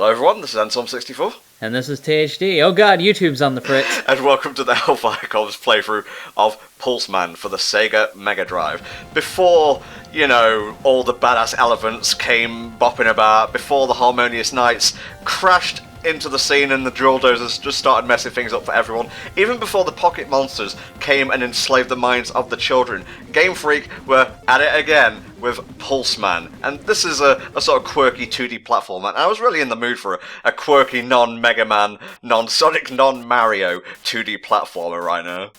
Hello everyone, this is Anselm64. And this is THD. Oh god, YouTube's on the fritz. And welcome to the HellfireComms playthrough of Pulseman for the Sega Mega Drive. Before, all the badass elephants came bopping about, before the Harmonious Knights crashed into the scene and the drill dozers just started messing things up for everyone, even before the pocket monsters came and enslaved the minds of the children, Game Freak were at it again with Pulseman. And this is a sort of quirky 2D platformer, and I was really in the mood for a quirky non-Mega Man, non-Sonic, non-Mario 2D platformer right now.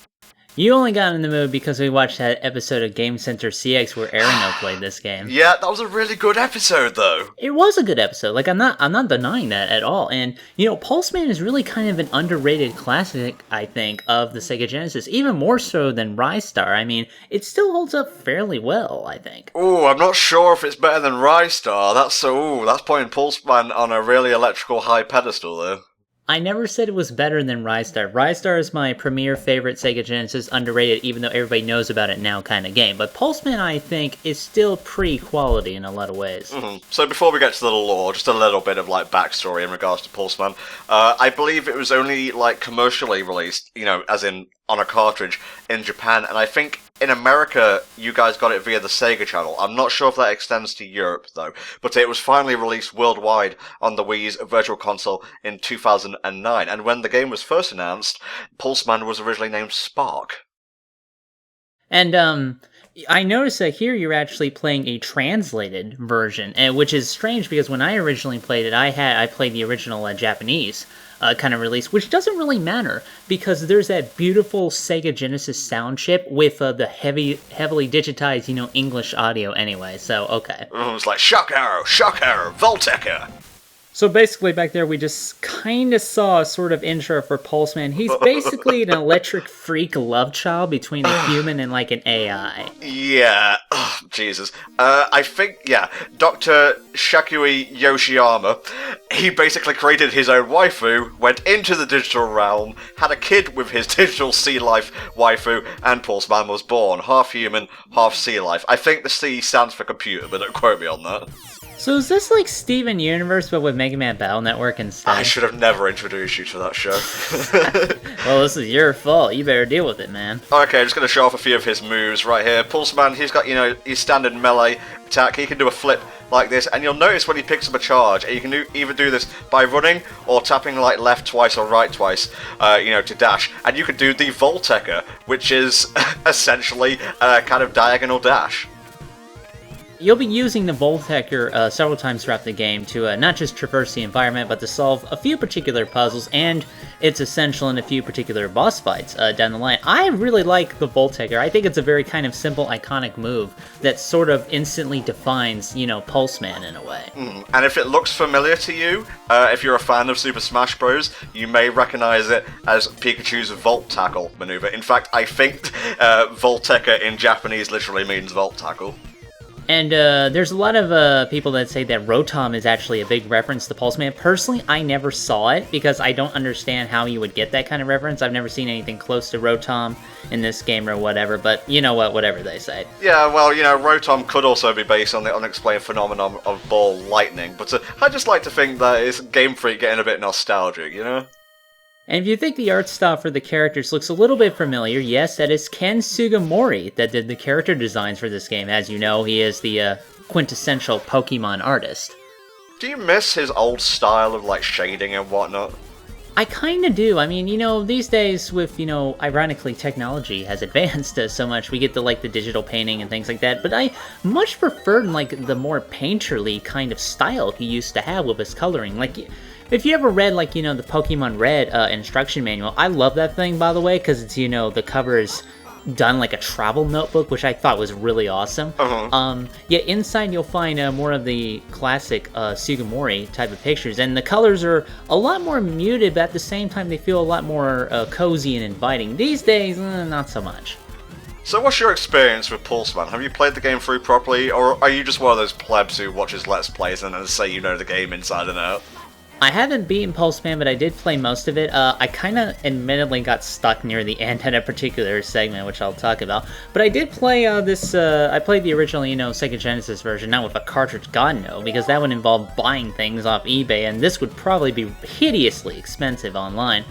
You only got in the mood because we watched that episode of Game Center CX where Arino played this game. Yeah, that was a really good episode, though. It was a good episode. I'm not denying that at all. And Pulseman is really kind of an underrated classic, I think, of the Sega Genesis, even more so than Rise Star. I mean, it still holds up fairly well, I think. Ooh, I'm not sure if it's better than Rise Star. That's putting Pulseman on a really electrical high pedestal, though. I never said it was better than Rise Star. Rise Star is my premier favorite Sega Genesis underrated, even though everybody knows about it now kind of game. But Pulseman, I think, is still pretty quality in a lot of ways. Mm-hmm. So before we get to the lore, just a little bit of backstory in regards to Pulseman. I believe it was only commercially released, as in on a cartridge in Japan, and I think in America you guys got it via the Sega channel. I'm not sure if that extends to Europe though, but it was finally released worldwide on the Wii's Virtual Console in 2009, and when the game was first announced, Pulseman was originally named Spark. And I noticed that here you're actually playing a translated version, which is strange because when I originally played it, I played the original Japanese kind of release, which doesn't really matter because there's that beautiful Sega Genesis sound chip with the heavily digitized, English audio anyway. So okay. It was like shock arrow, Volteca. So basically back there we just kind of saw a sort of intro for Pulseman. He's basically an electric freak love child between a human and an AI. Yeah, oh, Jesus. I think, Dr. Shakui Yoshiyama, he basically created his own waifu, went into the digital realm, had a kid with his digital sea life waifu, and Pulseman was born. Half human, half sea life. I think the C stands for computer, but don't quote me on that. So is this like Steven Universe, but with Mega Man Battle Network instead? I should have never introduced you to that show. Well, this is your fault. You better deal with it, man. Okay, I'm just going to show off a few of his moves right here. Pulseman, he's got, his standard melee attack. He can do a flip like this, and you'll notice when he picks up a charge, and you can either do this by running or tapping left twice or right twice, to dash. And you can do the Volteca, which is essentially a kind of diagonal dash. You'll be using the Volteca several times throughout the game to not just traverse the environment, but to solve a few particular puzzles, and it's essential in a few particular boss fights down the line. I really like the Volteca. I think it's a very kind of simple, iconic move that sort of instantly defines, Pulseman in a way. And if it looks familiar to you, if you're a fan of Super Smash Bros., you may recognize it as Pikachu's Volt Tackle maneuver. In fact, I think Volteca in Japanese literally means Volt Tackle. And there's a lot of people that say that Rotom is actually a big reference to Pulseman. Personally, I never saw it because I don't understand how you would get that kind of reference. I've never seen anything close to Rotom in this game or whatever, but you know what, whatever they say. Yeah, well, Rotom could also be based on the unexplained phenomenon of ball lightning, but I just like to think that it's Game Freak getting a bit nostalgic, And if you think the art style for the characters looks a little bit familiar, yes, that is Ken Sugimori that did the character designs for this game. As you know, he is the quintessential Pokemon artist. Do you miss his old style of, shading and whatnot? I kind of do. I mean, these days with, ironically, technology has advanced so much, we get the digital painting and things like that, but I much preferred, the more painterly kind of style he used to have with his coloring. If you ever read, the Pokemon Red instruction manual, I love that thing, by the way, because it's, the cover is done like a travel notebook, which I thought was really awesome. Inside you'll find more of the classic Sugimori type of pictures, and the colors are a lot more muted, but at the same time they feel a lot more cozy and inviting. These days, not so much. So what's your experience with Pulseman? Have you played the game through properly, or are you just one of those plebs who watches Let's Plays and then say you know the game inside and out? I haven't beaten Pulseman, but I did play most of it. I kind of admittedly got stuck near the end at a particular segment, which I'll talk about. But I did play I played the original, Sega Genesis version, not with a cartridge, God no, because that would involve buying things off eBay, and this would probably be hideously expensive online.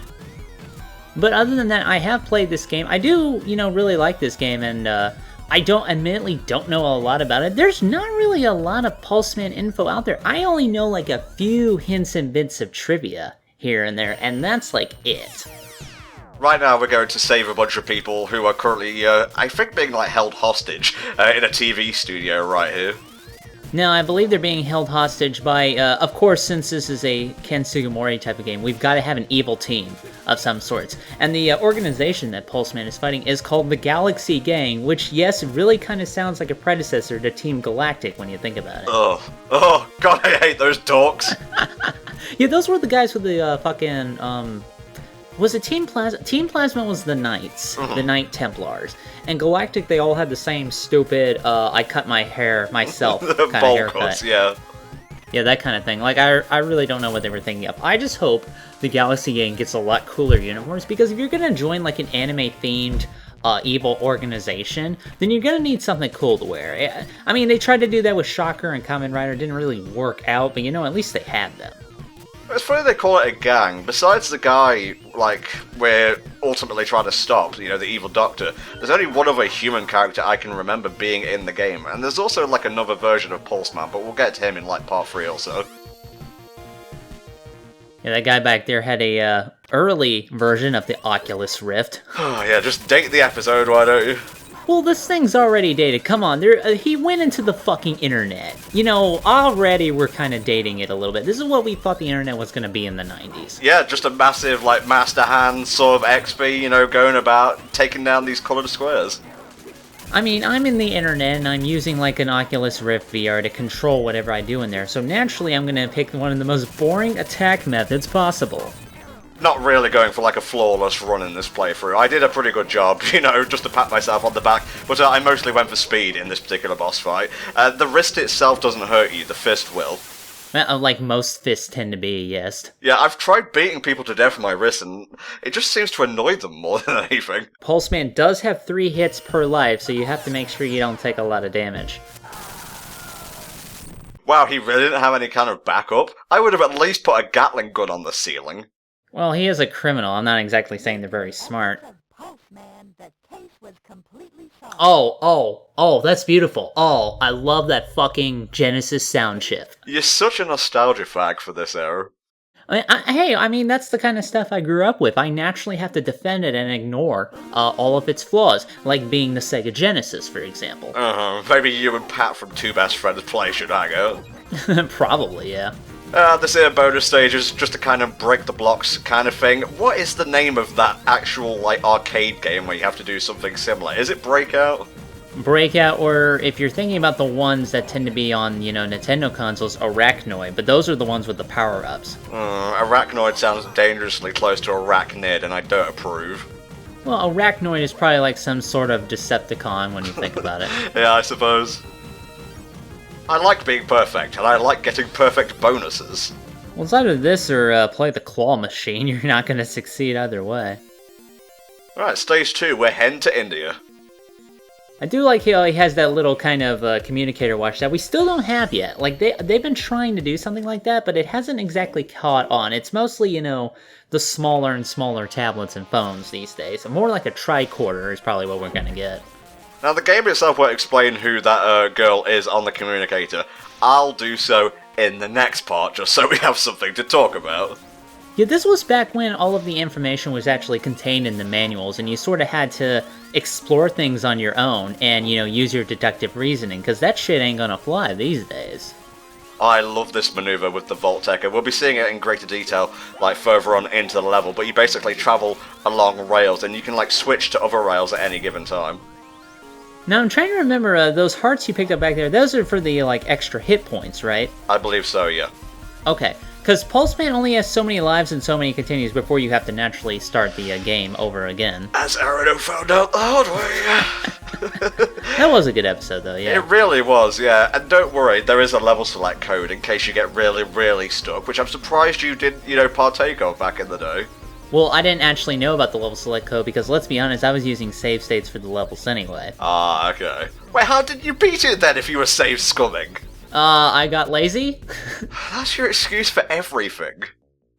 But other than that, I have played this game. I do, really like this game, and I admittedly don't know a lot about it. There's not really a lot of Pulseman info out there. I only know like a few hints and bits of trivia here and there, and that's like it. Right now we're going to save a bunch of people who are currently, I think, being like held hostage in a TV studio right here. Now, I believe they're being held hostage by, of course, since this is a Ken Sugimori type of game, we've got to have an evil team of some sorts. And the organization that Pulseman is fighting is called the Galaxy Gang, which, yes, really kind of sounds like a predecessor to Team Galactic when you think about it. Oh, God, I hate those dorks. Yeah, those were the guys with the fucking, was it Team Plasma? Team Plasma was the Knights, the Knight Templars. And Galactic, they all had the same stupid, I cut my hair myself kind of haircut. Cuts, yeah. Yeah, that kind of thing. Like, I really don't know what they were thinking of. I just hope the Galaxy Gang gets a lot cooler uniforms, because if you're going to join, like, an anime-themed evil organization, then you're going to need something cool to wear. I mean, they tried to do that with Shocker and Kamen Rider. It didn't really work out, but, at least they had them. It's funny they call it a gang. Besides the guy, like, we're ultimately trying to stop, the evil doctor, there's only one other human character I can remember being in the game, and there's also, like, another version of Pulseman, but we'll get to him in, like, part 3 or so. Yeah, that guy back there had a, early version of the Oculus Rift. Oh, yeah, just date the episode, why don't you? Well, this thing's already dated. Come on, he went into the fucking internet. Already we're kind of dating it a little bit. This is what we thought the internet was going to be in the 90s. Yeah, just a massive, like, master hand sort of XP, going about taking down these coloured squares. I mean, I'm in the internet, and I'm using, like, an Oculus Rift VR to control whatever I do in there, so naturally I'm going to pick one of the most boring attack methods possible. Not really going for like a flawless run in this playthrough. I did a pretty good job, just to pat myself on the back, but I mostly went for speed in this particular boss fight. The wrist itself doesn't hurt you, the fist will. Well, like most fists tend to be, yes. Yeah, I've tried beating people to death with my wrist, and it just seems to annoy them more than anything. Pulseman does have 3 hits per life, so you have to make sure you don't take a lot of damage. Wow, he really didn't have any kind of backup? I would have at least put a Gatling gun on the ceiling. Well, he is a criminal. I'm not exactly saying they're very smart. Oh, that's beautiful. Oh, I love that fucking Genesis sound shift. You're such a nostalgia fag for this era. I mean, that's the kind of stuff I grew up with. I naturally have to defend it and ignore all of its flaws, like being the Sega Genesis, for example. Maybe you and Pat from Two Best Friends play should hang out. Probably, yeah. This here bonus stage is just to kind of break the blocks kind of thing. What is the name of that actual, like, arcade game where you have to do something similar? Is it Breakout? Breakout, or if you're thinking about the ones that tend to be on, Nintendo consoles, Arachnoid, but those are the ones with the power-ups. Arachnoid sounds dangerously close to Arachnid, and I don't approve. Well, Arachnoid is probably like some sort of Decepticon when you think about it. Yeah, I suppose. I like being perfect, and I like getting perfect bonuses. Well, it's either this or play the claw machine. You're not going to succeed either way. Alright, stage 2, we're heading to India. I do like how he has that little kind of communicator watch that we still don't have yet. Like, they've been trying to do something like that, but it hasn't exactly caught on. It's mostly, the smaller and smaller tablets and phones these days. So more like a tricorder is probably what we're going to get. Now, the game itself won't explain who that girl is on the communicator. I'll do so in the next part, just so we have something to talk about. Yeah, this was back when all of the information was actually contained in the manuals, and you sort of had to explore things on your own and, use your deductive reasoning, because that shit ain't gonna fly these days. I love this maneuver with the Vault-Tech. We'll be seeing it in greater detail, like, further on into the level, but you basically travel along rails, and you can, like, switch to other rails at any given time. Now, I'm trying to remember, those hearts you picked up back there, those are for the, like, extra hit points, right? I believe so, yeah. Okay, because Pulseman only has so many lives and so many continues before you have to naturally start the game over again. As Arado found out the hard way. That was a good episode, though, yeah. It really was, yeah. And don't worry, there is a level select code in case you get really, really stuck, which I'm surprised you didn't, partake of back in the day. Well, I didn't actually know about the level select code because, let's be honest, I was using save states for the levels anyway. Ah, okay. Wait, how did you beat it then if you were save scumming? I got lazy. That's your excuse for everything.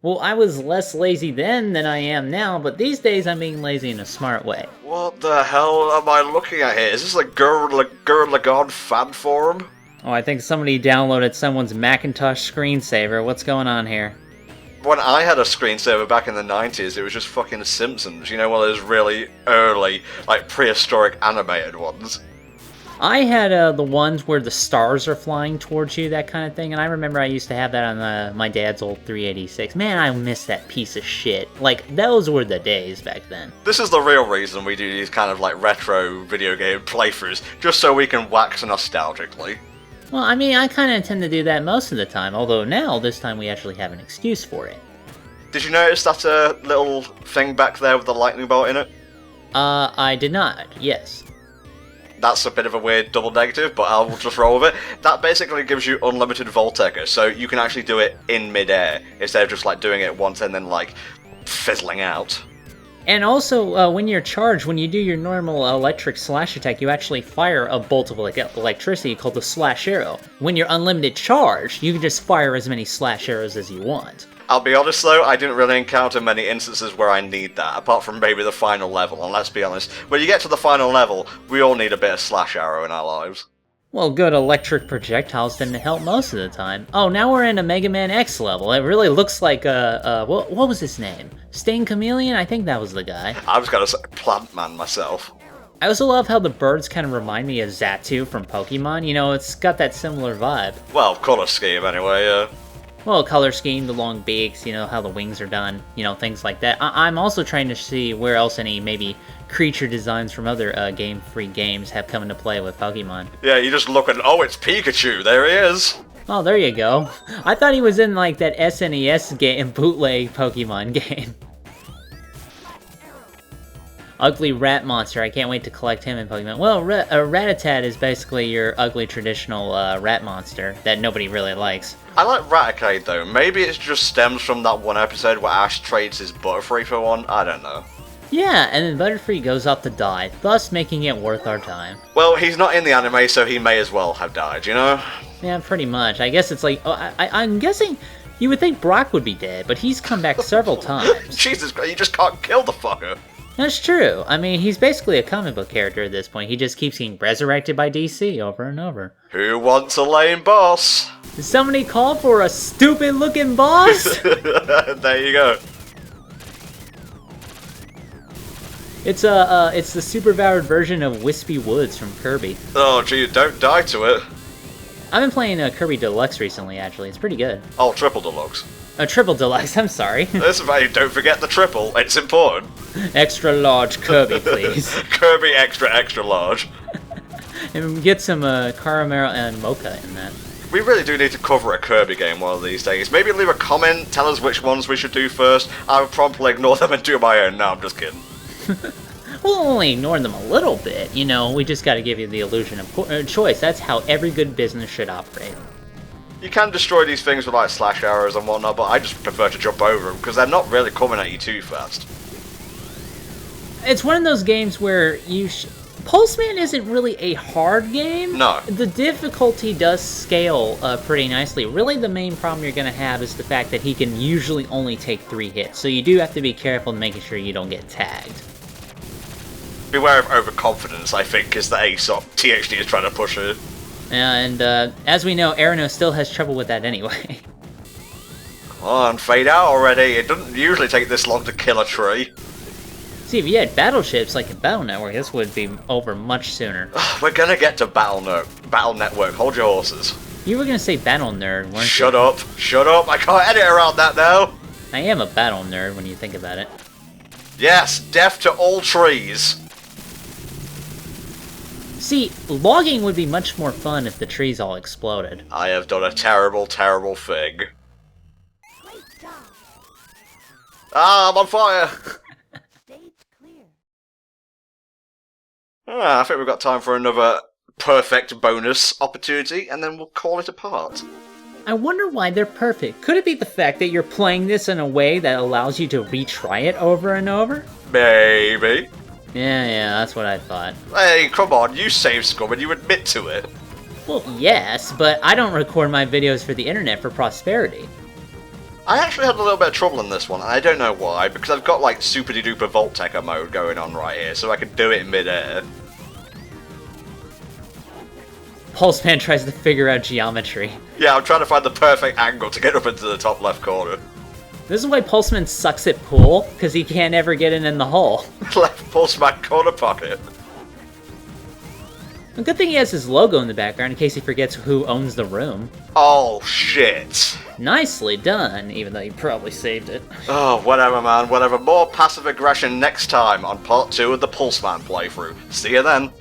Well, I was less lazy then than I am now, but these days I'm being lazy in a smart way. What the hell am I looking at here? Is this a Gurren Lagann fan forum? Oh, I think somebody downloaded someone's Macintosh screensaver. What's going on here? When I had a screensaver back in the 90s, it was just fucking The Simpsons. One of those really early, prehistoric animated ones. I had the ones where the stars are flying towards you, that kind of thing, and I remember I used to have that on my dad's old 386. Man, I miss that piece of shit. Those were the days back then. This is the real reason we do these kind of retro video game playthroughs, just so we can wax nostalgically. Well, I mean, I kind of tend to do that most of the time, although now, this time, we actually have an excuse for it. Did you notice that little thing back there with the lightning bolt in it? I did not, yes. That's a bit of a weird double negative, but I'll just roll with it. That basically gives you unlimited Voltega, so you can actually do it in midair, instead of just doing it once and then fizzling out. And also, when you're charged, when you do your normal electric slash attack, you actually fire a bolt of electricity called the slash arrow. When you're unlimited charged, you can just fire as many slash arrows as you want. I'll be honest though, I didn't really encounter many instances where I need that, apart from maybe the final level, and let's be honest, when you get to the final level, we all need a bit of slash arrow in our lives. Well, good electric projectiles tend to help most of the time. Oh, now we're in a Mega Man X level. It really looks like what was his name? Stain Chameleon? I think that was the guy. I was gonna say Plant Man myself. I also love how the birds kind of remind me of Xatu from Pokemon. It's got that similar vibe. Well, colour scheme anyway, yeah. Well, color scheme, the long beaks, how the wings are done, things like that. I'm also trying to see where else any maybe creature designs from other Game Freak games have come into play with Pokemon. Yeah, you just look and, oh, it's Pikachu, there he is! Oh, there you go. I thought he was in, that SNES game, bootleg Pokemon game. Ugly rat monster, I can't wait to collect him in Pokemon. Well, Rattata is basically your ugly traditional rat monster that nobody really likes. I like Raticate though, maybe it just stems from that one episode where Ash trades his Butterfree for one, I don't know. Yeah, and then Butterfree goes off to die, thus making it worth our time. Well, he's not in the anime, so he may as well have died, Yeah, pretty much. I guess it's I'm guessing you would think Brock would be dead, but he's come back several times. Jesus Christ, you just can't kill the fucker. That's true. I mean, he's basically a comic book character at this point. He just keeps getting resurrected by DC over and over. Who wants a lame boss? Did somebody call for a stupid-looking boss? There you go. It's the super-powered version of Wispy Woods from Kirby. Oh, gee, don't die to it. I've been playing Kirby Deluxe recently, actually. It's pretty good. Oh, Triple Deluxe. Triple Deluxe, I'm sorry. Listen, don't forget the triple, it's important. Extra large Kirby, please. Kirby extra large. And get some caramel and mocha in that. We really do need to cover a Kirby game one of these days. Maybe leave a comment, tell us which ones we should do first. I would promptly ignore them and do my own. No, I'm just kidding. We'll only ignore them a little bit, we just gotta give you the illusion of choice. That's how every good business should operate. You can destroy these things with slash arrows and whatnot, but I just prefer to jump over them because they're not really coming at you too fast. It's one of those games where Pulseman isn't really a hard game. No. The difficulty does scale pretty nicely. Really, the main problem you're going to have is the fact that he can usually only take 3 hits, so you do have to be careful in making sure you don't get tagged. Beware of overconfidence, I think, is the Aesop THD is trying to push it. And as we know, Arano still has trouble with that anyway. Come on, fade out already. It doesn't usually take this long to kill a tree. See, if you had battleships like in Battle Network, this would be over much sooner. We're gonna get to Battle Network. Hold your horses. You were gonna say Battle Nerd, weren't you? Shut up. Shut up. I can't edit around that now. I am a Battle Nerd when you think about it. Yes, death to all trees. See, logging would be much more fun if the trees all exploded. I have done a terrible, terrible thing. Ah, I'm on fire! I think we've got time for another perfect bonus opportunity, and then we'll call it a part. I wonder why they're perfect. Could it be the fact that you're playing this in a way that allows you to retry it over and over? Maybe. Yeah, that's what I thought. Hey, come on, you save scum and you admit to it. Well, yes, but I don't record my videos for the internet for prosperity. I actually had a little bit of trouble in this one, and I don't know why, because I've got like super duper Voltecker mode going on right here, so I can do it in midair. Pulseman tries to figure out geometry. Yeah, I'm trying to find the perfect angle to get up into the top left corner. This is why Pulseman sucks at pool, because he can't ever get in the hole. Left Pulseman corner pocket. A good thing he has his logo in the background in case he forgets who owns the room. Oh, shit. Nicely done, even though you probably saved it. Oh, whatever, man, whatever. More passive aggression next time on part 2 of the Pulseman playthrough. See you then.